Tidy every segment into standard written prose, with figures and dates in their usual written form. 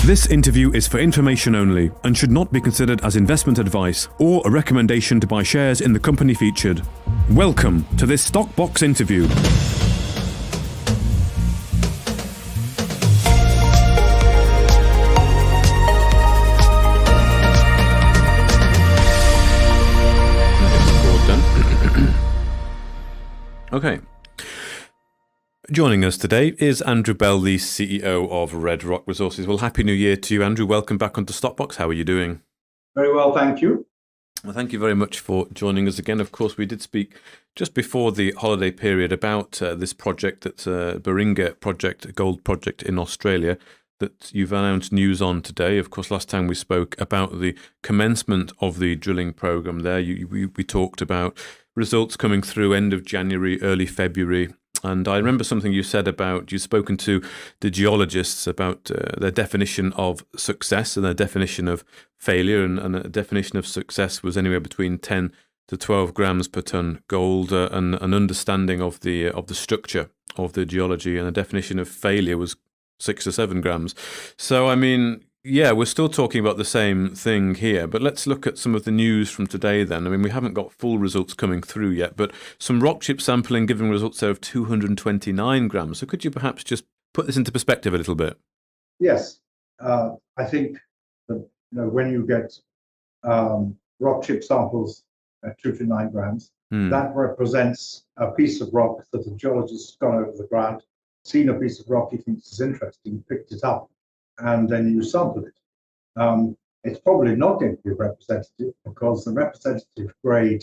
This interview is for information only and should not be considered as investment advice or a recommendation to buy shares in the company featured. Welcome to this Stock Box interview. Okay. Joining us today is Andrew Bell, the CEO of Red Rock Resources. Well, Happy New Year to you, Andrew. Welcome back onto Stockbox. How are you doing? Very well, thank you. Well, thank you very much for joining us again. Of course, we did speak just before the holiday period about this project, that's a Berringa project, a gold project in Australia, that you've announced news on today. Of course, last time we spoke about the commencement of the drilling program there. We talked about results coming through end of January, early February. And I remember something you said about, you've spoken to the geologists about their definition of success and their definition of failure, and a definition of success was anywhere between 10 to 12 grams per ton gold, and an understanding of the structure of the geology, and a definition of failure was 6 to 7 grams. So, I mean, yeah, we're still talking about the same thing here, but let's look at some of the news from today then. I mean, we haven't got full results coming through yet, but some rock chip sampling giving results there of 229 grams. So could you perhaps just put this into perspective a little bit? Yes, I think that when you get rock chip samples at 2 to 9 grams, that represents a piece of rock that a geologist has gone over the ground, seen a piece of rock he thinks is interesting, picked it up, and then you sample it. It's probably not going to be representative, because the representative grade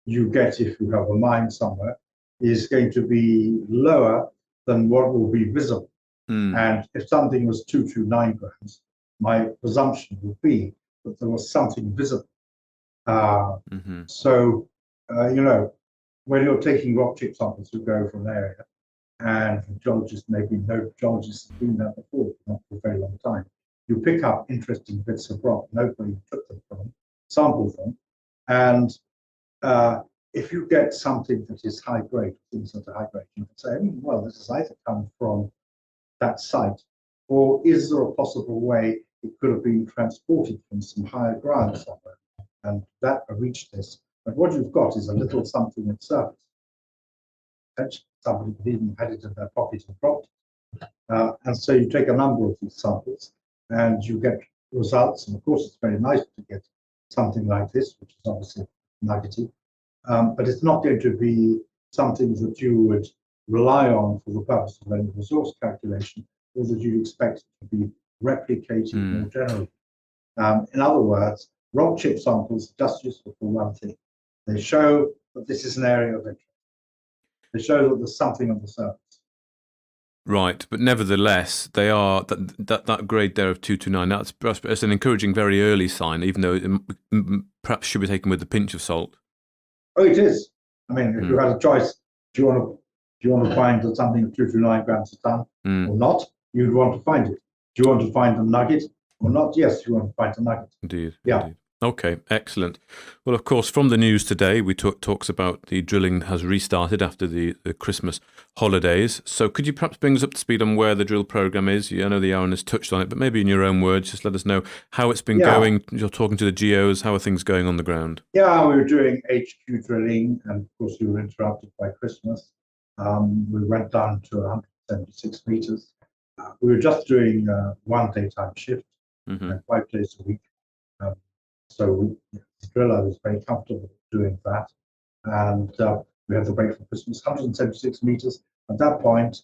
you get if you have a mine somewhere is going to be lower than what will be visible. And if something was 2 to 9 grams, my presumption would be that there was something visible. So, when you're taking rock chip samples, you go from an area, and geologists, maybe no geologists have been there before, not for a very long time. You pick up interesting bits of rock, nobody took them from, sample them, and if you get something that is high grade, things that are high grade, you can say, well, this has either come from that site, or is there a possible way it could have been transported from some higher ground somewhere, and that reached this. But what you've got is a little something at surface. Somebody even had it in their pocket and dropped it. And so you take a number of these samples and you get results. And of course, it's very nice to get something like this, which is obviously nuggety. But it's not going to be something that you would rely on for the purpose of any resource calculation, or that you'd expect to be replicated more generally. In other words, rock chip samples are just useful for one thing. They show that this is an area of interest. They show that there's something on the surface. Right, but nevertheless, they are that grade there of 2 to 9. That's an encouraging, very early sign, even though it perhaps should be taken with a pinch of salt. Oh, it is. I mean, if you had a choice, do you want to find something of 2 to 9 grams a ton or not? You'd want to find it. Do you want to find a nugget or not? Yes, you want to find a nugget. Indeed. Yeah. Indeed. Okay, excellent. Well, of course, from the news today, we talks about the drilling has restarted after the Christmas holidays. So could you perhaps bring us up to speed on where the drill program is? I know the Aaron has touched on it, but maybe in your own words, just let us know how it's been going. You're talking to the geos. How are things going on the ground? Yeah, we were doing HQ drilling, and of course, we were interrupted by Christmas. We went down to 176 meters. We were just doing one daytime shift, 5 days a week. So the driller was very comfortable doing that. And we had the break for Christmas, 176 meters. At that point,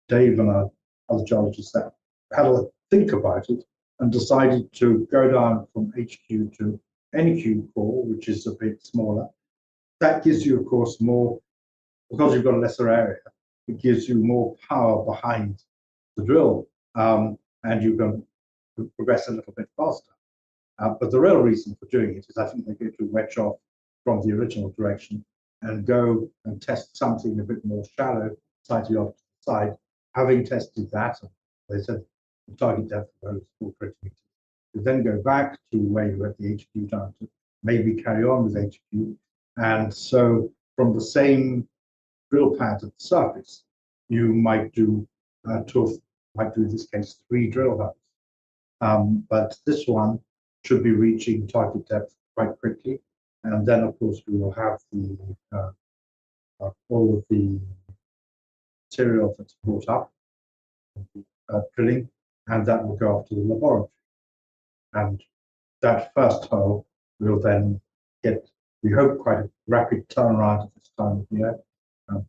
Dave and our other geologists had a think about it and decided to go down from HQ to NQ core, which is a bit smaller. That gives you, of course, more, because you've got a lesser area, it gives you more power behind the drill, and you can progress a little bit faster. But the real reason for doing it is I think they're going to wedge off from the original direction and go and test something a bit more shallow, slightly off to the side. Having tested that, they said the target depth of those 420 meters. You then go back to where you had the HQ down to, maybe carry on with HQ. And so from the same drill pad at the surface, you might do in this case 3 drill holes. But this one should be reaching target depth quite quickly. And then, of course, we will have the all of the material that's brought up, drilling, and that will go off to the laboratory. And that first hole will then get, we hope, quite a rapid turnaround at this time of year.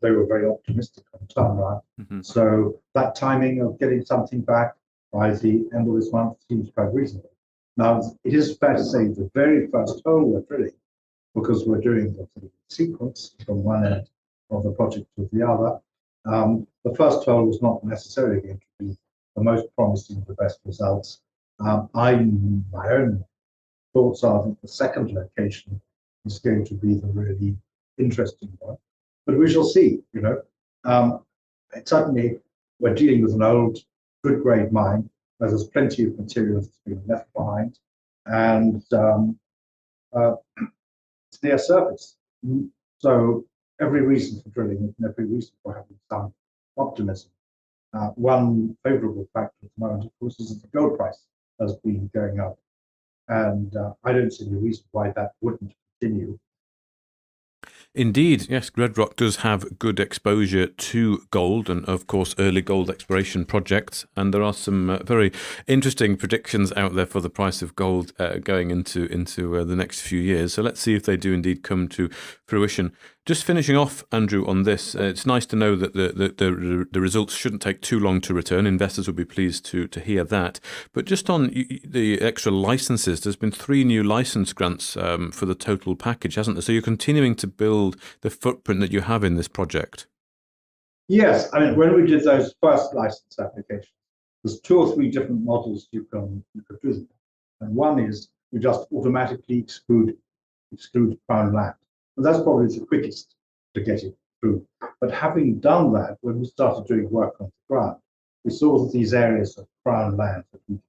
They were very optimistic on turnaround. Mm-hmm. So that timing of getting something back by the end of this month seems quite reasonable. Now, it is fair to say the very first hole we're drilling, because we're doing the sequence from one end of the project to the other, the first hole was not necessarily going to be the most promising, the best results. My own thoughts are that the second location is going to be the really interesting one, but we shall see. Certainly we're dealing with an old, good grade mine where there's plenty of material that's been left behind, and it's near surface. So every reason for drilling and every reason for having some optimism. One favourable factor at the moment, of course, is that the gold price has been going up, and I don't see any reason why that wouldn't continue. Indeed, yes, Red Rock does have good exposure to gold and, of course, early gold exploration projects. And there are some very interesting predictions out there for the price of gold going into the next few years. So let's see if they do indeed come to fruition. Just finishing off, Andrew, on this, it's nice to know that the results shouldn't take too long to return. Investors will be pleased to hear that. But just on the extra licenses, there's been 3 new license grants for the total package, hasn't there? So you're continuing to build the footprint that you have in this project. Yes, I mean, when we did those first license applications, there's 2 or 3 different models you could do them. And one is you just automatically exclude Crown land. And that's probably the quickest to get it through. But having done that, when we started doing work on the ground, we saw that these areas of Crown land that we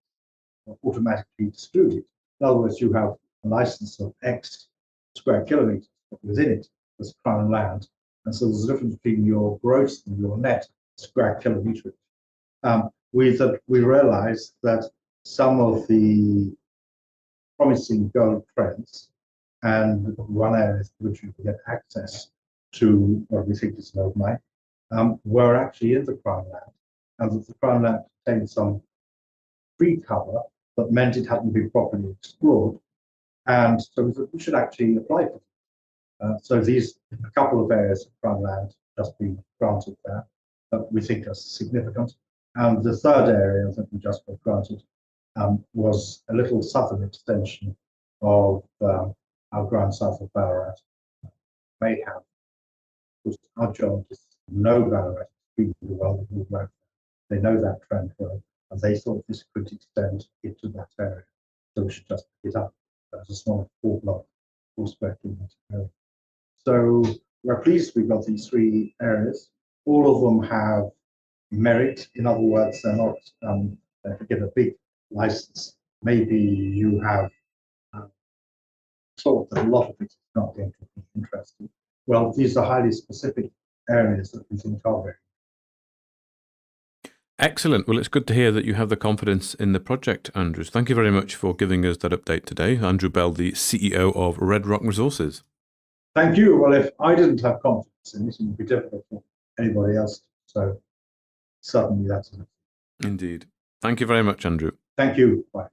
automatically excluded. In other words, you have a license of X square kilometers, but within it there's Crown land. And so there's a difference between your gross and your net square kilometer. We realized that some of the promising gold trends, and one area which you can get access to what we think is an old mine, were actually in the Crown land, and that the Crown land contained some free cover that meant it hadn't been properly explored, and so we should actually apply for it. So a couple of areas of Crown land just been granted there that we think are significant, and the third area that we just got granted was a little southern extension of our ground south of Ballarat. May have, because our geologists know Ballarat extremely well. They know that trend well, and they thought this could extend into that area. So we should just pick it up as a small 4-block, 4 square kilometre area. So we're pleased we've got these 3 areas. All of them have merit. In other words, they're not, if you get a big license, maybe you have thought that a lot of it is not going to be interesting. Well, these are highly specific areas that we think are very. Excellent. Well, it's good to hear that you have the confidence in the project, Andrew. Thank you very much for giving us that update today. Andrew Bell, the CEO of Red Rock Resources. Thank you. Well, if I didn't have confidence in it, it would be difficult for anybody else. So certainly that's it. Indeed. Thank you very much, Andrew. Thank you. Bye.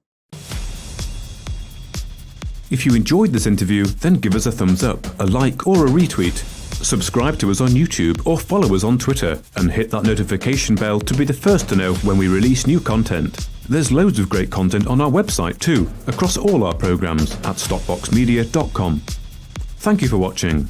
If you enjoyed this interview, then give us a thumbs up, a like or a retweet. Subscribe to us on YouTube or follow us on Twitter and hit that notification bell to be the first to know when we release new content. There's loads of great content on our website too, across all our programs at stopboxmedia.com. Thank you for watching.